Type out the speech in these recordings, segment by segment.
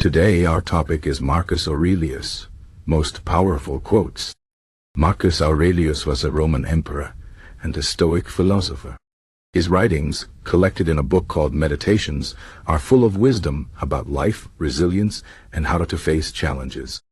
Today our topic is Marcus Aurelius, most powerful quotes. Marcus Aurelius was a Roman emperor and a Stoic philosopher. His writings, collected in a book called Meditations, are full of wisdom about life, resilience, and how to face challenges.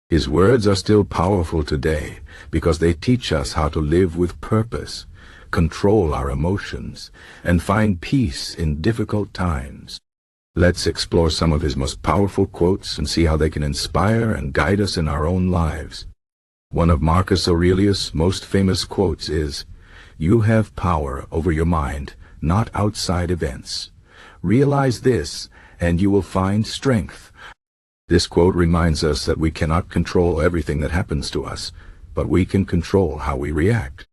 His words are still powerful today because they teach us how to live with purpose, control our emotions, and find peace in difficult times. Let's explore some of his most powerful quotes and see how they can inspire and guide us in our own lives. One of Marcus Aurelius' most famous quotes is, "You have power over your mind, not outside events. Realize this, and you will find strength." This quote reminds us that we cannot control everything that happens to us, but we can control how we react.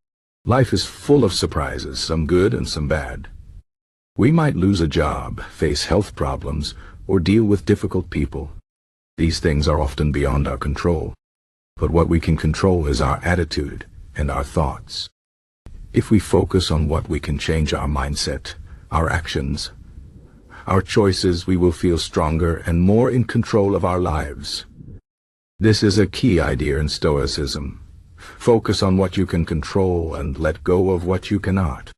Life is full of surprises, some good and some bad. We might lose a job, face health problems, or deal with difficult people. These things are often beyond our control. But what we can control is our attitude and our thoughts. If we focus on what we can change our mindset, our actions, our choices, we will feel stronger and more in control of our lives. This is a key idea in Stoicism. Focus on what you can control and let go of what you cannot.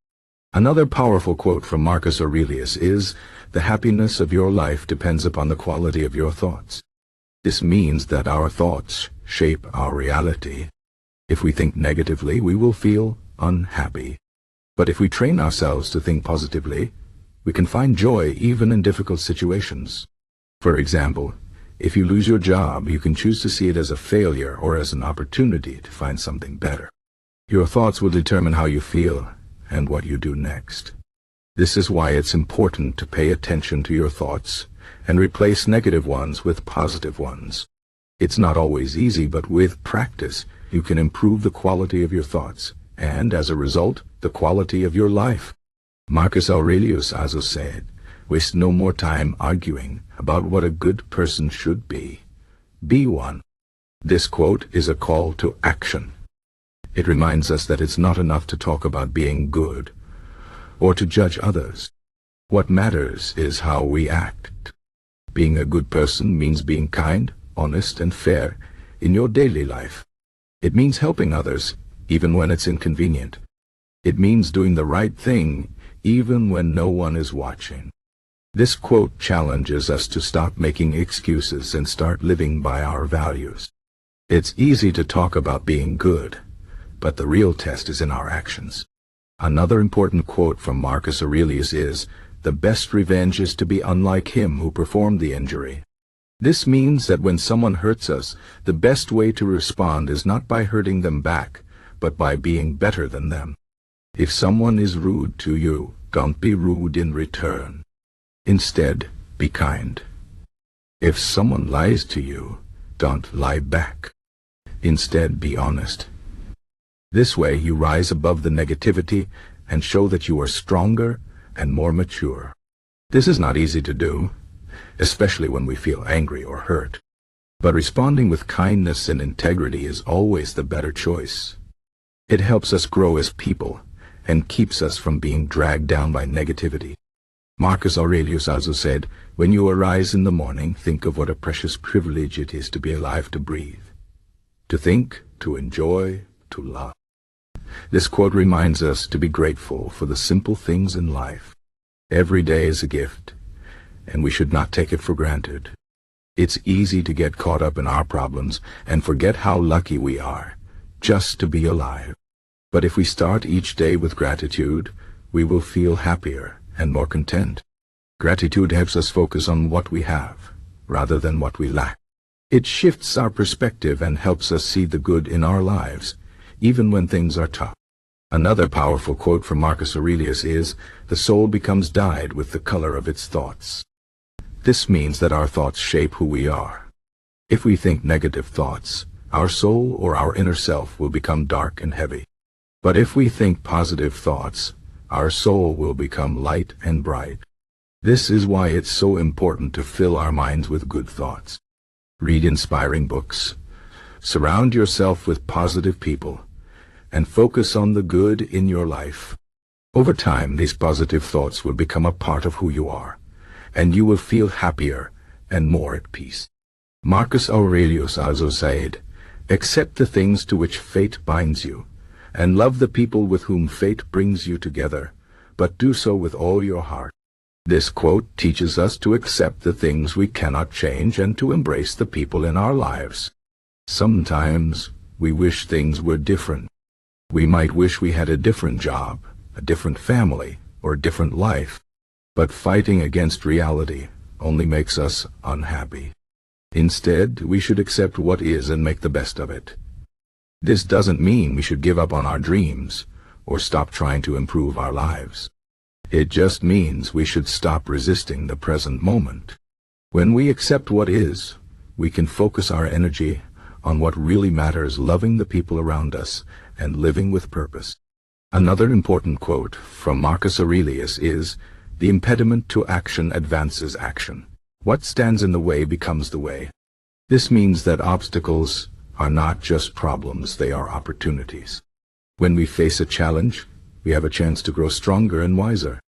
Another powerful quote from Marcus Aurelius is, "The happiness of your life depends upon the quality of your thoughts." This means that our thoughts shape our reality. If we think negatively, we will feel unhappy. But if we train ourselves to think positively, we can find joy even in difficult situations. For example, if you lose your job, you can choose to see it as a failure or as an opportunity to find something better. Your thoughts will determine how you feel and what you do next. This is why it's important to pay attention to your thoughts and replace negative ones with positive ones. It's not always easy, but with practice, you can improve the quality of your thoughts, and as a result, the quality of your life. Marcus Aurelius also said, "Waste no more time arguing about what a good person should be. Be one." This quote is a call to action. It reminds us that it's not enough to talk about being good or to judge others. What matters is how we act. Being a good person means being kind, honest, and fair in your daily life. It means helping others, even when it's inconvenient. It means doing the right thing, even when no one is watching. This quote challenges us to stop making excuses and start living by our values. It's easy to talk about being good, but the real test is in our actions. Another important quote from Marcus Aurelius is, "The best revenge is to be unlike him who performed the injury." This means that when someone hurts us, the best way to respond is not by hurting them back, but by being better than them. If someone is rude to you, don't be rude in return. Instead, be kind. If someone lies to you, don't lie back. Instead, be honest. This way you rise above the negativity and show that you are stronger and more mature. This is not easy to do, especially when we feel angry or hurt. But responding with kindness and integrity is always the better choice. It helps us grow as people and keeps us from being dragged down by negativity. Marcus Aurelius also said, "When you arise in the morning, think of what a precious privilege it is to be alive, to breathe, to think, to enjoy, to love." This quote reminds us to be grateful for the simple things in life. Every day is a gift, and we should not take it for granted. It's easy to get caught up in our problems and forget how lucky we are just to be alive. But if we start each day with gratitude, we will feel happier and more content. Gratitude helps us focus on what we have, rather than what we lack. It shifts our perspective and helps us see the good in our lives, even when things are tough. Another powerful quote from Marcus Aurelius is, "The soul becomes dyed with the color of its thoughts." This means that our thoughts shape who we are. If we think negative thoughts, our soul or our inner self will become dark and heavy. But if we think positive thoughts, our soul will become light and bright. This is why it's so important to fill our minds with good thoughts. Read inspiring books. Surround yourself with positive people, and focus on the good in your life. Over time, these positive thoughts will become a part of who you are, and you will feel happier and more at peace. Marcus Aurelius also said, "Accept the things to which fate binds you, and love the people with whom fate brings you together, but do so with all your heart." This quote teaches us to accept the things we cannot change and to embrace the people in our lives. Sometimes we wish things were different. We might wish we had a different job, a different family, or a different life. But fighting against reality only makes us unhappy. Instead, we should accept what is and make the best of it. This doesn't mean we should give up on our dreams or stop trying to improve our lives. It just means we should stop resisting the present moment. When we accept what is, we can focus our energy on what really matters, loving the people around us and living with purpose. Another important quote from Marcus Aurelius is, "The impediment to action advances action. What stands in the way becomes the way." This means that obstacles are not just problems, they are opportunities. When we face a challenge, we have a chance to grow stronger and wiser.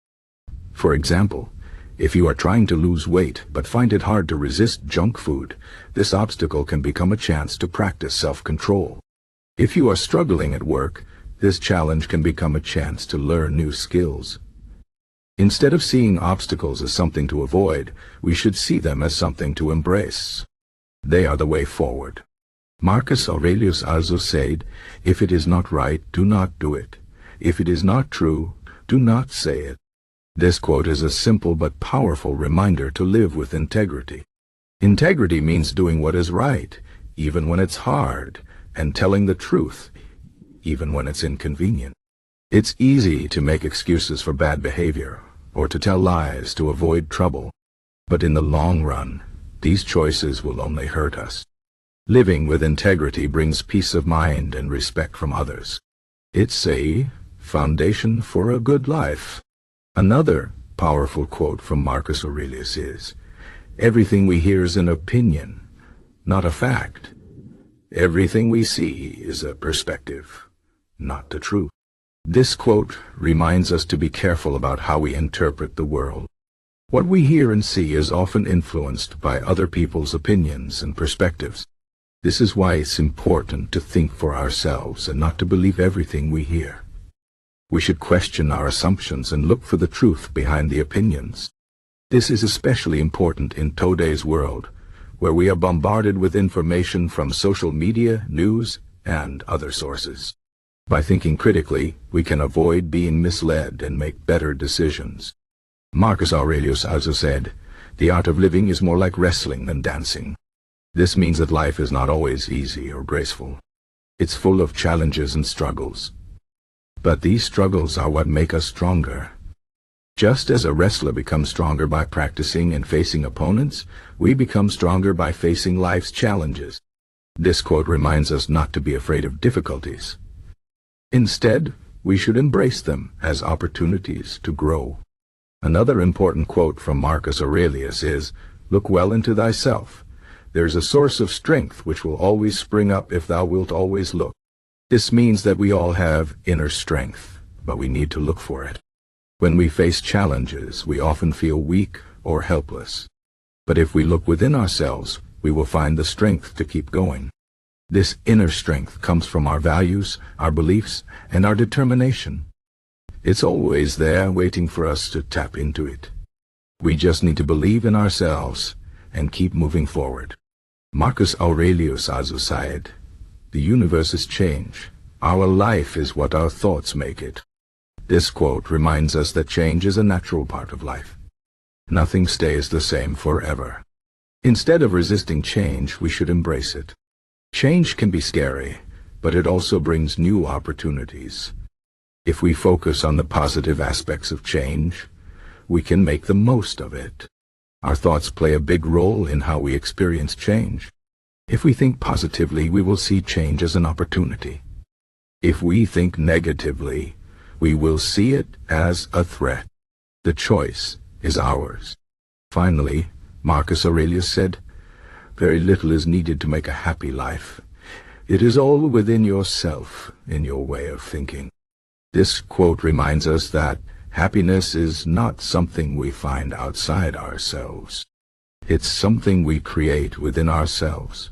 For example, if you are trying to lose weight but find it hard to resist junk food, this obstacle can become a chance to practice self-control. If you are struggling at work, this challenge can become a chance to learn new skills. Instead of seeing obstacles as something to avoid, we should see them as something to embrace. They are the way forward. Marcus Aurelius also said, "If it is not right, do not do it. If it is not true, do not say it." This quote is a simple but powerful reminder to live with integrity. Integrity means doing what is right, even when it's hard, and telling the truth, even when it's inconvenient. It's easy to make excuses for bad behavior, or to tell lies to avoid trouble. But in the long run, these choices will only hurt us. Living with integrity brings peace of mind and respect from others. It's a foundation for a good life. Another powerful quote from Marcus Aurelius is, "Everything we hear is an opinion, not a fact. Everything we see is a perspective, not the truth." This quote reminds us to be careful about how we interpret the world. What we hear and see is often influenced by other people's opinions and perspectives. This is why it's important to think for ourselves and not to believe everything we hear. We should question our assumptions and look for the truth behind the opinions. This is especially important in today's world, where we are bombarded with information from social media, news, and other sources. By thinking critically, we can avoid being misled and make better decisions. Marcus Aurelius also said, "The art of living is more like wrestling than dancing." This means that life is not always easy or graceful. It's full of challenges and struggles. But these struggles are what make us stronger. Just as a wrestler becomes stronger by practicing and facing opponents, we become stronger by facing life's challenges. This quote reminds us not to be afraid of difficulties. Instead, we should embrace them as opportunities to grow. Another important quote from Marcus Aurelius is, "Look well into thyself. There is a source of strength which will always spring up if thou wilt always look." This means that we all have inner strength, but we need to look for it. When we face challenges, we often feel weak or helpless. But if we look within ourselves, we will find the strength to keep going. This inner strength comes from our values, our beliefs, and our determination. It's always there waiting for us to tap into it. We just need to believe in ourselves and keep moving forward. Marcus Aurelius also said, "The universe is change. Our life is what our thoughts make it." This quote reminds us that change is a natural part of life. Nothing stays the same forever. Instead of resisting change, we should embrace it. Change can be scary, but it also brings new opportunities. If we focus on the positive aspects of change, we can make the most of it. Our thoughts play a big role in how we experience change. If we think positively, we will see change as an opportunity. If we think negatively, we will see it as a threat. The choice is ours. Finally, Marcus Aurelius said, "Very little is needed to make a happy life. It is all within yourself, in your way of thinking." This quote reminds us that happiness is not something we find outside ourselves. It's something we create within ourselves.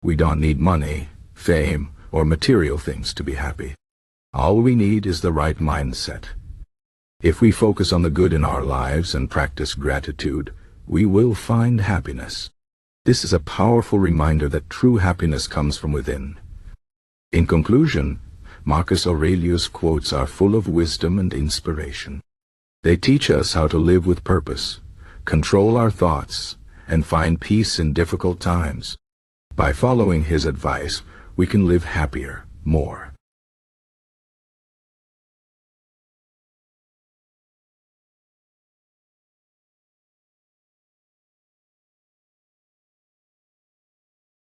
We don't need money, fame, or material things to be happy. All we need is the right mindset. If we focus on the good in our lives and practice gratitude, we will find happiness. This is a powerful reminder that true happiness comes from within. In conclusion, Marcus Aurelius' quotes are full of wisdom and inspiration. They teach us how to live with purpose, control our thoughts, and find peace in difficult times. By following his advice, we can live happier, more